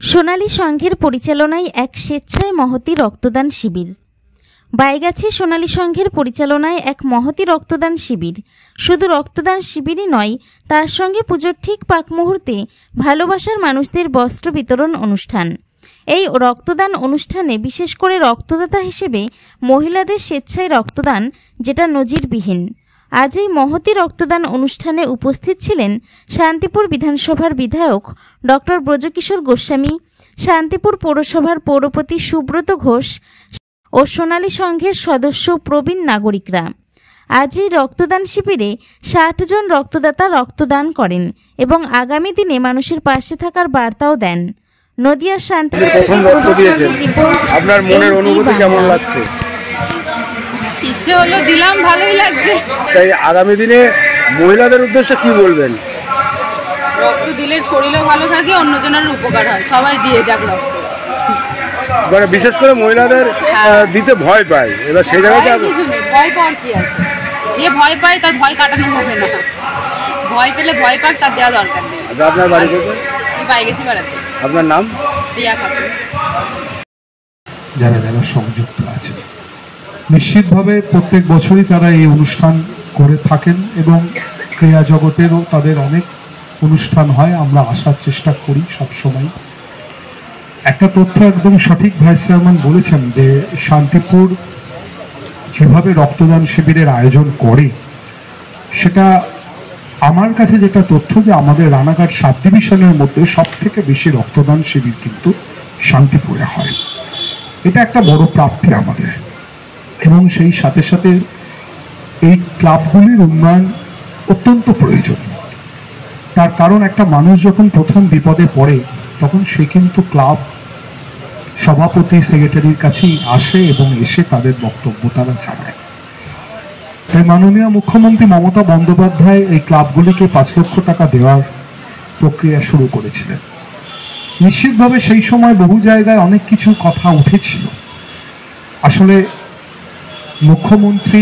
সোনালী সংঘের পরিচালনায় এক স্বেচ্ছায় মহতী রক্তদান শিবির। বাইগাছি সোনালী সংঘের পরিচালনায় এক মহতী রক্তদান শিবির। শুধু রক্তদান শিবিরই নয়, তার সঙ্গে পুজোর ঠিক পাক মুহূর্তে ভালোবাসার মানুষদের বস্ত্র বিতরণ অনুষ্ঠান। এই রক্তদান অনুষ্ঠানে বিশেষ করে রক্তদাতা হিসেবে মহিলাদের স্বেচ্ছায় রক্তদান, যেটা নজিরবিহীন। আজ এই মহতী রক্তদান অনুষ্ঠানে উপস্থিত ছিলেন শান্তিপুর বিধানসভার বিধায়ক ডক্টর ব্রজকিশোর গোস্বামী, শান্তিপুর পৌরসভার পৌরপতি সুব্রত ঘোষ ও সোনালী সংঘের সদস্য প্রবীণ নাগরিকরা। আজ এই রক্তদান শিবিরে 60 জন রক্তদাতা রক্তদান করেন এবং আগামী দিনে মানুষের পাশে থাকার বার্তাও দেন। নদিয়ার শান্তিপুর প্রথম রক্ত দিয়েছেন, আপনার মনের অনুভূতি কেমন লাগছে? ইচ্ছে হলো দিলাম, ভালোই লাগছে। তাই আগামী দিনে মহিলাদের উদ্দেশ্যে কি বলবেন? রক্ত দিলে শরীরও ভালো থাকে, অন্যজনের উপকার হয়, সবাই দিয়ে যাক রক্ত। মানে বিশেষ করে মহিলাদের দিতে ভয় পায়, এবার সেই জায়গাতে ভয় পাওয়ার কি আছে? যে ভয় পায় তার ভয় কাটানো যাবে না। ভয় পেলে ভয় পাক, তার দেওয়া দরকার নেই। আচ্ছা, আপনার বাড়ি কোথায়? আমি বাইগেছি বেড়াতে। আপনার নাম? প্রিয়া খাতুন। যারা যারা সংযুক্ত আছে, নিশ্চিতভাবে প্রত্যেক বছরই তারা এই অনুষ্ঠান করে থাকেন এবং ক্রীড়া জগতেরও তাদের অনেক অনুষ্ঠান হয়। আমরা আসার চেষ্টা করি সবসময়। একটা তথ্য একদম সঠিক ভাইস চেয়ারম্যান বলেছেন যে শান্তিপুর যেভাবে রক্তদান শিবিরের আয়োজন করে, সেটা আমার কাছে যেটা তথ্য যে আমাদের রানাঘাট সাব ডিভিশনের মধ্যে সব থেকে বেশি রক্তদান শিবির কিন্তু শান্তিপুরে হয়। এটা একটা বড় প্রাপ্তি আমাদের, এবং সেই সাথে সাথে এই ক্লাবগুলির উন্নয়ন অত্যন্ত প্রয়োজন। তার কারণ একটা মানুষ যখন প্রথম বিপদে পড়ে তখন সে কিন্তু ক্লাব সভাপতি সেক্রেটারির কাছেই আসে এবং এসে তাদের বক্তব্য তারা জানায়। তাই মাননীয় মুখ্যমন্ত্রী মমতা বন্দ্যোপাধ্যায় এই ক্লাবগুলিকে 5 লক্ষ টাকা দেওয়ার প্রক্রিয়া শুরু করেছিলেন। নিশ্চিতভাবে সেই সময় বহু জায়গায় অনেক কিছু কথা উঠেছিল। আসলে মুখ্যমন্ত্রী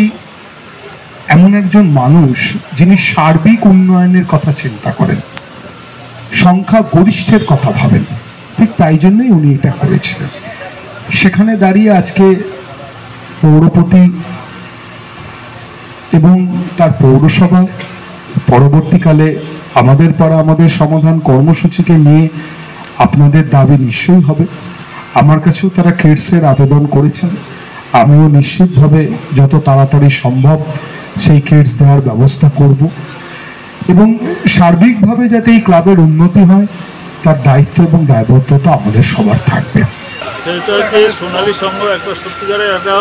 এমন একজন মানুষ যিনি সার্বিক উন্নয়নের কথা চিন্তা করেন, সংখ্যা গরিষ্ঠের কথা ভাবেন। ঠিক তাই জন্যই উনি এটা করেছিলেন। সেখানে দাঁড়িয়ে আজকে পৌরপতি এবং তার পৌরসভা পরবর্তীকালে আমাদের পাড়া আমাদের সমাধান কর্মসূচিকে নিয়ে আপনাদের দাবি নিশ্চয়ই হবে। আমার কাছেও তারা কিটসের আবেদন করেছেন। আমিও নিশ্চিতভাবে যত তাড়াতাড়ি সম্ভব সেই কিটস দেওয়ার ব্যবস্থা করব এবং সার্বিকভাবে যাতে এই ক্লাবের উন্নতি হয় তার দায়িত্ব এবং দায়বদ্ধতা আমাদের সবার থাকবে। সেটা হচ্ছে সোনালী সংঘ একটা সত্যিকারের একটা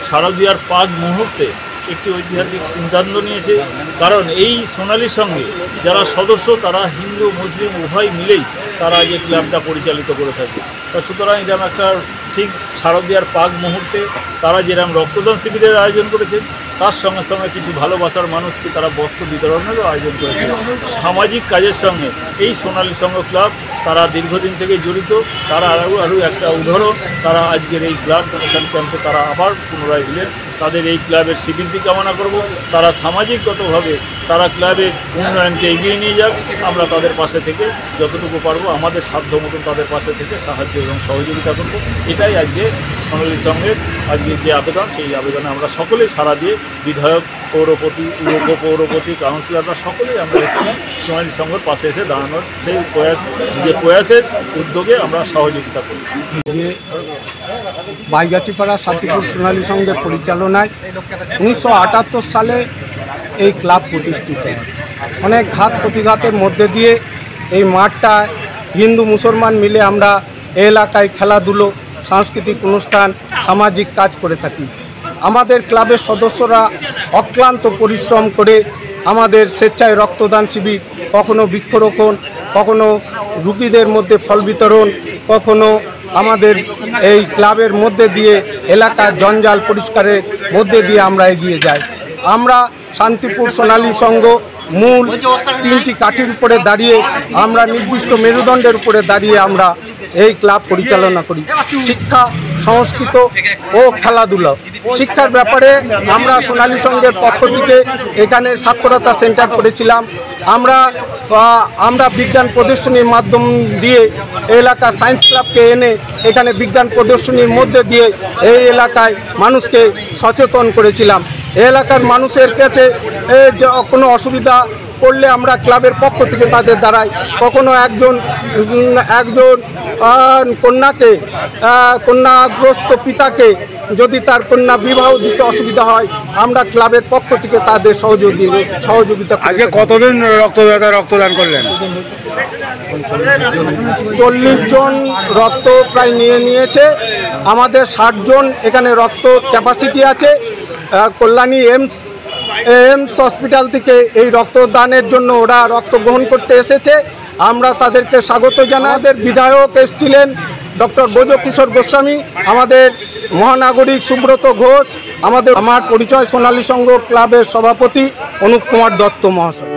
শারদীয়ার পাক মুহূর্তে একটি ঐতিহাসিক সিদ্ধান্ত নিয়েছে। কারণ এই সোনালী সংঘে যারা সদস্য তারা হিন্দু মুসলিম উভয় মিলেই তারা যে ক্লাবটা পরিচালিত করে থাকে। তা সুতরাং যেরকম একটা ঠিক শারদীয়ার পাক মুহূর্তে তারা যেরকম রক্তদান শিবিরের আয়োজন করেছেন, তার সঙ্গে সঙ্গে কিছু ভালোবাসার মানুষকে তারা বস্ত্র বিতরণেরও আয়োজন করেছে। সামাজিক কাজের সঙ্গে এই সোনালী সংঘ ক্লাব তারা দীর্ঘদিন থেকে জড়িত। তারা আরও একটা উদাহরণ, তারা আজকের এই ব্লাড ডোনেশন ক্যাম্পে তারা আবার পুনরায় দিলেন। তাদের এই ক্লাবের স্বীকৃতি কামনা করব। তারা সামাজিকগতভাবে তারা ক্লাবের উন্নয়নকে এগিয়ে নিয়ে যাক। আমরা তাদের পাশে থেকে যতটুকু পারবো আমাদের সাধ্য মতন তাদের পাশে থেকে সাহায্য এবং সহযোগিতা করব। এটাই আজকে সোনালী সংঘের আজকে যে আবেদন, সেই আবেদনে আমরা সকলেই সাড়া দিয়ে বিধায়ক, পৌরপতি, উপপৌরপতি, কাউন্সিলররা সকলেই আমরা এসেছিলাম সোনালী সংঘের পাশে এসে দাঁড়ানোর সেই প্রয়াসের উদ্যোগে আমরা সহযোগিতা করি। বাইগাছিপাড়া শান্তিপুর সোনালী সংঘের পরিচালনায় 1978 সালে এই ক্লাব প্রতিষ্ঠিত। অনেক ঘাত প্রতিঘাতের মধ্যে দিয়ে এই মাঠটা হিন্দু মুসলমান মিলে আমরা এলাকায় খেলাধুলো, সাংস্কৃতিক অনুষ্ঠান, সামাজিক কাজ করে থাকি। আমাদের ক্লাবের সদস্যরা অক্লান্ত পরিশ্রম করে আমাদের স্বেচ্ছায় রক্তদান শিবির, কখনো বৃক্ষরোপণ, কখনো রুগীদের মধ্যে ফল বিতরণ, কখনো আমাদের এই ক্লাবের মধ্যে দিয়ে এলাকার জঞ্জাল পরিষ্কারের মধ্যে দিয়ে আমরা এগিয়ে যাই। আমরা শান্তিপুর সোনালী সংঘ মূল 3টি কাঠির উপরে দাঁড়িয়ে আমরা নির্দিষ্ট মেরুদণ্ডের উপরে দাঁড়িয়ে আমরা এই ক্লাব পরিচালনা করি। শিক্ষা, সংস্কৃত ও খেলাধুলা। শিক্ষার ব্যাপারে আমরা সোনালী সংঘের পক্ষ থেকে এখানে সাক্ষরতা সেন্টার করেছিলাম। আমরা বিজ্ঞান প্রদর্শনীর মাধ্যম দিয়ে এলাকা সায়েন্স ক্লাবকে এনে এখানে বিজ্ঞান প্রদর্শনীর মধ্যে দিয়ে এই এলাকায় মানুষকে সচেতন করেছিলাম। এলাকার মানুষের কাছে কোনো অসুবিধা পড়লে আমরা ক্লাবের পক্ষ থেকে তাদের দ্বারাই, কখনো একজন কন্যাগ্রস্ত পিতাকে যদি তার কন্যা বিবাহ দিতে অসুবিধা হয়, আমরা ক্লাবের পক্ষ থেকে তাদের সহযোগিতা। আজকে কতদিন রক্তদান করলেন? 40 জন রক্ত প্রায় নিয়েছে। আমাদের 60 জন এখানে রক্ত ক্যাপাসিটি আছে। কল্যাণী এইমস হসপিটাল থেকে এই রক্তদানের জন্য ওরা রক্ত গ্রহণ করতে এসেছে। আমরা তাদেরকে স্বাগত জানাই। আমাদের বিধায়ক এসেছিলেন ডক্টর ব্রজকিশোর গোস্বামী, আমাদের মহানাগরিক সুব্রত ঘোষ, আমার পরিচয় সোনালী সংঘ ক্লাবের সভাপতি অনুপ কুমার দত্ত মহাশয়।